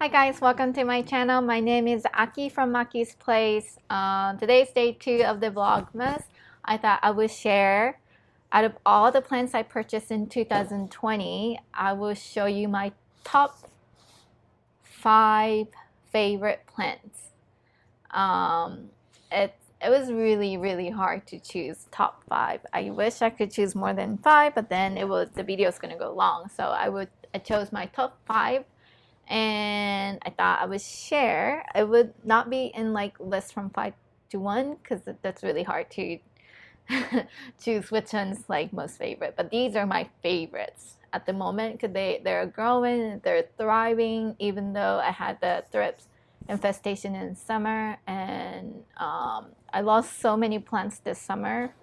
Hi guys, welcome to my channel. My name is Aki from Aki's Place. Today's day 2 of the Vlogmas. I thought I would share, out of all the plants I purchased in 2020, I will show you my top 5 favorite plants. It was really hard to choose top 5. I wish I could choose more than 5, but then the video is gonna go long. So I chose my top 5. And I thought I would share. It would not be in like list from 5 to 1 because that's really hard to choose which one's like most favorite. But these are my favorites at the moment because they're growing, they're thriving. Even though I had the thrips infestation in summer, and I lost so many plants this summer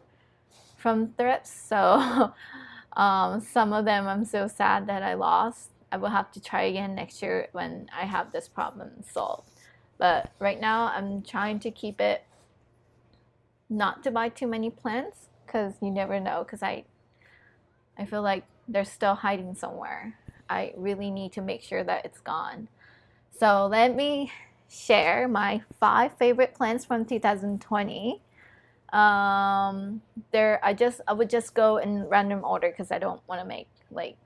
from thrips. So some of them I'm so sad that I lost. I will have to try again next year when I have this problem solved. But right now I'm trying to keep it not to buy too many plants because you never know, because I feel like they're still hiding somewhere. I really need to make sure that it's gone. So let me share my 5 favorite plants from 2020. I would just go in random order because I don't want to make like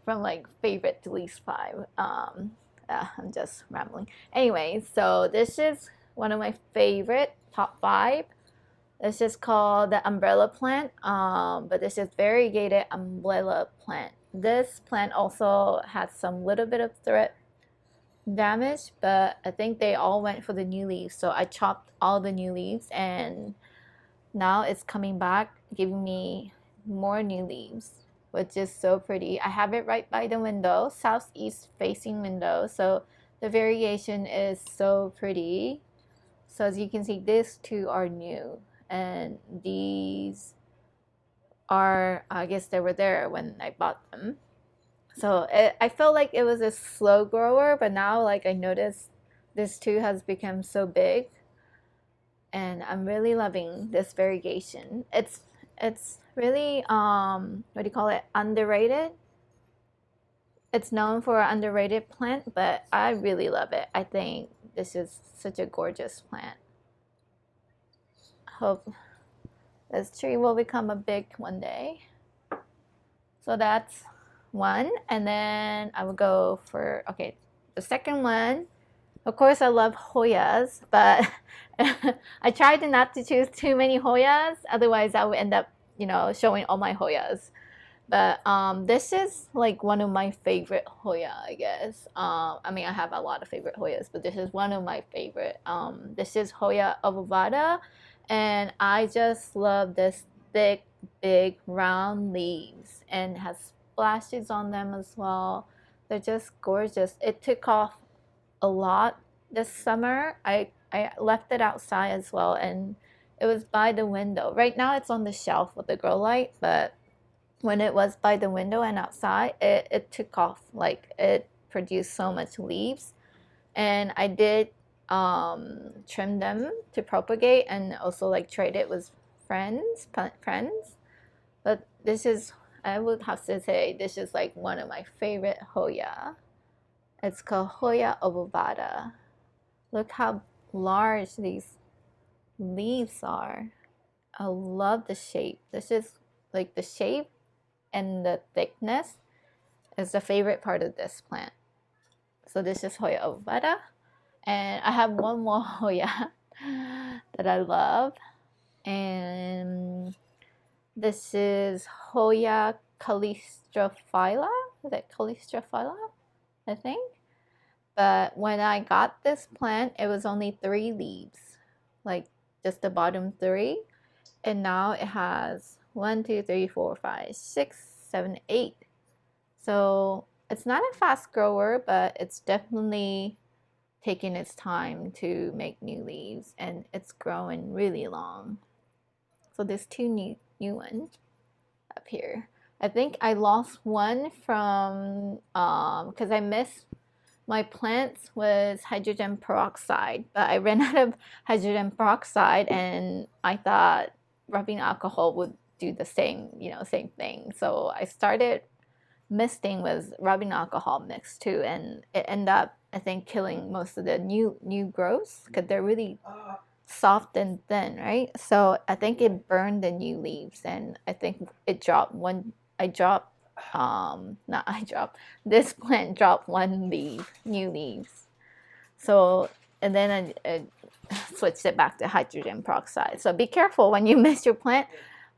from like favorite to least 5. I'm just rambling. Anyway, so this is one of my favorite top 5. This is called the umbrella plant, but this is variegated umbrella plant. This plant also had some little bit of thrip damage, but I think they all went for the new leaves, so I chopped all the new leaves and now it's coming back, giving me more new leaves, which is so pretty. I have it right by the window, southeast facing window, so the variegation is so pretty. So as you can see, these 2 are new, and these are, I guess they were there when I bought them. So I felt like it was a slow grower, but now like I noticed this 2 has become so big, and I'm really loving this variegation. It's really what do you call it, underrated. It's known for an underrated plant, but I really love it. I think this is such a gorgeous plant. Hope this tree will become a big one day. So that's one, and then I will go for, okay, the second one. Of course I love Hoyas, but I tried not to choose too many Hoyas, otherwise I would end up, showing all my Hoyas. But this is like one of my favorite Hoya, I guess. I mean, I have a lot of favorite Hoyas, but this is one of my favorite. This is Hoya Avovada, and I just love this thick, big, round leaves, and has splashes on them as well. They're just gorgeous. It took off a lot this summer. I left it outside as well, and it was by the window. Right now it's on the shelf with the grow light, but when it was by the window and outside, it took off. Like, it produced so much leaves, and I did trim them to propagate and also like trade it with friends. But this is, I would have to say, this is like one of my favorite Hoya. It's called Hoya Avovada. Look how large these leaves are. I love the shape. This is like the shape and the thickness is the favorite part of this plant. So this is Hoya Avovada. And I have one more Hoya that I love. And this is Hoya Callistrophyla. Is that Callistrophyla? I think. But when I got this plant, it was only 3 leaves, like just the bottom 3, and now it has 1, 2, 3, 4, 5, 6, 7, 8. So it's not a fast grower, but it's definitely taking its time to make new leaves, and it's growing really long. So there's 2 new ones up here. I think I lost one from because I missed my plants with hydrogen peroxide, but I ran out of hydrogen peroxide, and I thought rubbing alcohol would do the same, same thing. So I started misting was rubbing alcohol mixed too, and it ended up, I think, killing most of the new growths because they're really soft and thin, right? So I think it burned the new leaves, and I think it dropped one. I dropped, not I dropped. This plant dropped one leaf, new leaves. So and then I switched it back to hydrogen peroxide. So be careful when you mist your plant.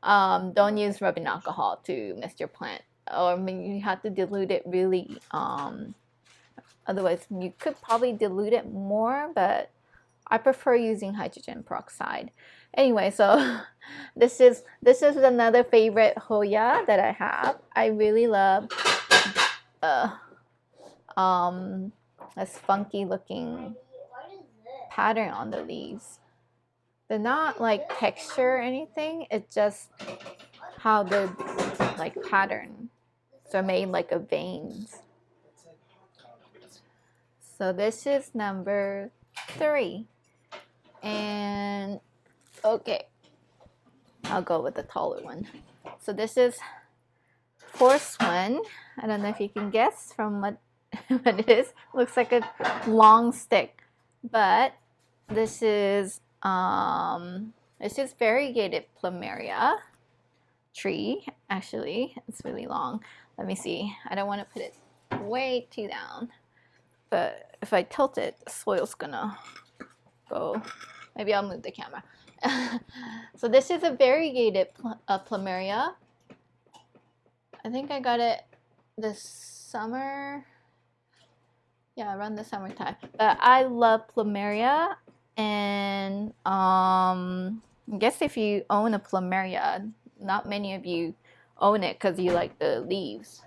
Don't use rubbing alcohol to mist your plant, or I mean, you have to dilute it really. Otherwise, you could probably dilute it more, but I prefer using hydrogen peroxide. Anyway, so this is another favorite Hoya that I have. I really love this funky looking pattern on the leaves. They're not like texture or anything. It's just how the like pattern. So made like a veins. So this is number 3. And okay, I'll go with the taller one. So this is 4th one. I don't know if you can guess from what it is. Looks like a long stick, but this is variegated plumeria tree. Actually, it's really long. Let me see. I don't want to put it way too down, but if I tilt it, the soil's gonna go. Maybe I'll move the camera. So this is a variegated plumeria. I think I got it this summer. Yeah, around the summertime. But I love plumeria, and I guess if you own a plumeria, not many of you own it because you like the leaves.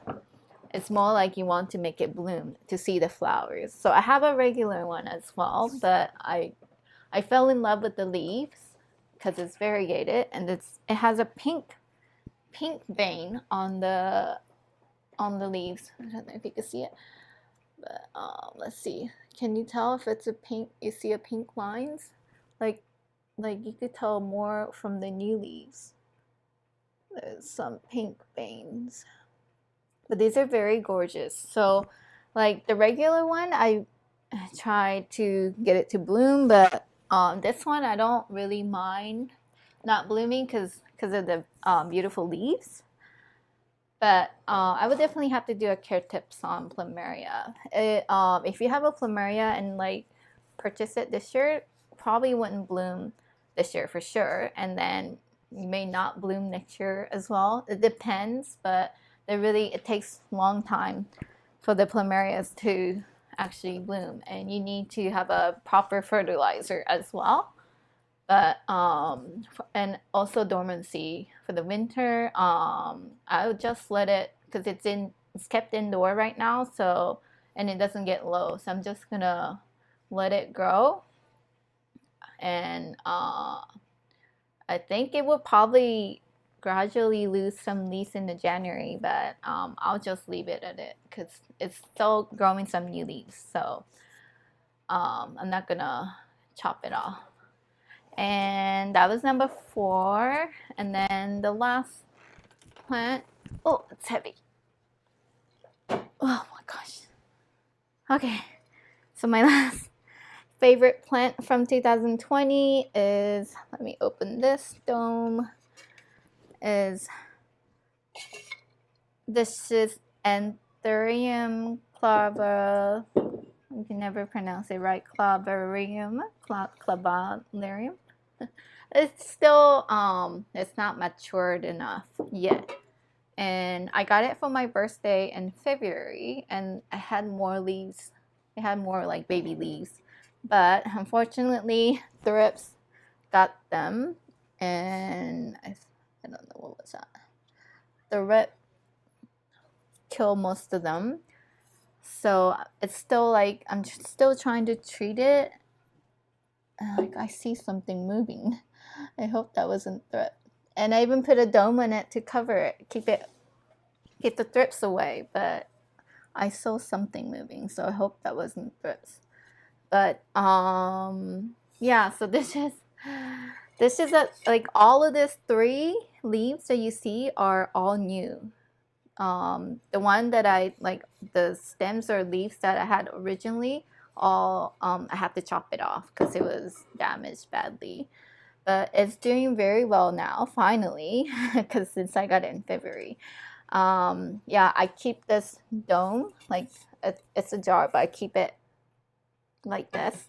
It's more like you want to make it bloom to see the flowers. So I have a regular one as well, but I fell in love with the leaves because it's variegated, and it has a pink vein on the leaves. I don't know if you can see it, but let's see. Can you tell if it's a pink? You see a pink lines, like you could tell more from the new leaves. There's some pink veins, but these are very gorgeous. So like the regular one, I tried to get it to bloom, but this one I don't really mind not blooming because of the beautiful leaves. But I would definitely have to do a care tips on plumeria. If you have a plumeria and like purchase it this year, probably wouldn't bloom this year for sure, and then you may not bloom next year as well. It depends, but it takes a long time for the plumerias to actually bloom, and you need to have a proper fertilizer as well. But and also dormancy for the winter. I would just let it, because it's kept indoor right now, so, and it doesn't get low, so I'm just gonna let it grow, and I think it will probably gradually lose some leaves in the January, but I'll just leave it at it because it's still growing some new leaves, so I'm not gonna chop it off. And that was number 4. And then the last plant, oh, it's heavy. Oh my gosh. Okay, so my last favorite plant from 2020 is, let me open this dome, this is Anthurium clava, you can never pronounce it right, clavarium, clavarium. It's still, it's not matured enough yet. And I got it for my birthday in February, and I had more leaves. It had more like baby leaves. But unfortunately, thrips got them, and I don't know, what was that? Thrip killed most of them. So it's still like, I'm still trying to treat it. Like I see something moving. I hope that wasn't thrip. And I even put a dome on it to cover it, keep the thrips away. But I saw something moving, so I hope that wasn't thrips. But yeah. So this is like all of these 3 leaves that you see are all new. the one that I like, the stems or leaves that I had originally, all I have to chop it off because it was damaged badly. But it's doing very well now, finally, because since I got it in February. Yeah, I keep this dome, like it's a jar, but I keep it like this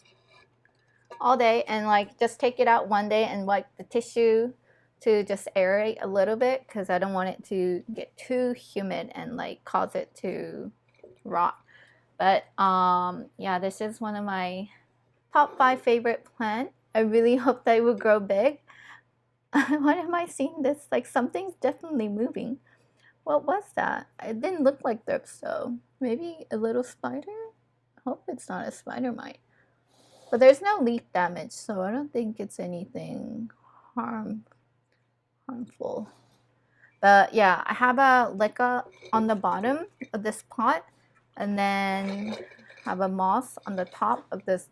all day, and like just take it out one day and wipe the tissue to just aerate a little bit because I don't want it to get too humid and like cause it to rot. But yeah, this is one of my top 5 favorite plants. I really hope that it will grow big. What am I seeing this? Like something's definitely moving. What was that? It didn't look like thrips though. Maybe a little spider? I hope it's not a spider mite. But there's no leaf damage, so I don't think it's anything harmful. But yeah, I have a leca on the bottom of this pot, and then have a moss on the top of this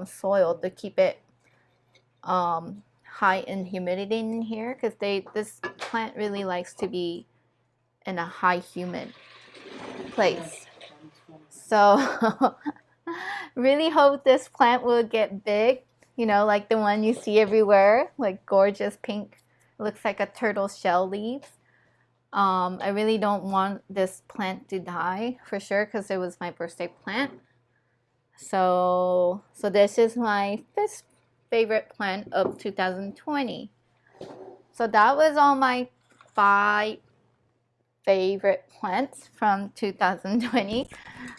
soil to keep it high in humidity in here, because this plant really likes to be in a high humid place. So really hope this plant will get big, you know, like the one you see everywhere, like gorgeous pink, looks like a turtle shell leaves. I really don't want this plant to die for sure because it was my birthday plant. So this is my 5th favorite plant of 2020. So that was all my 5 favorite plants from 2020.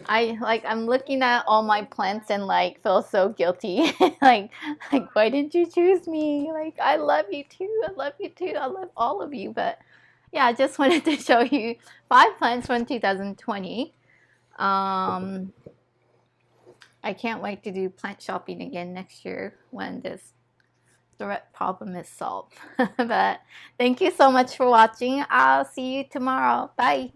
I'm looking at all my plants and like feel so guilty. like why did you choose me? Like I love you too. I love you too. I love all of you. But yeah, I just wanted to show you 5 plants from 2020. I can't wait to do plant shopping again next year when this threat problem is solved. But thank you so much for watching. I'll see you tomorrow. Bye.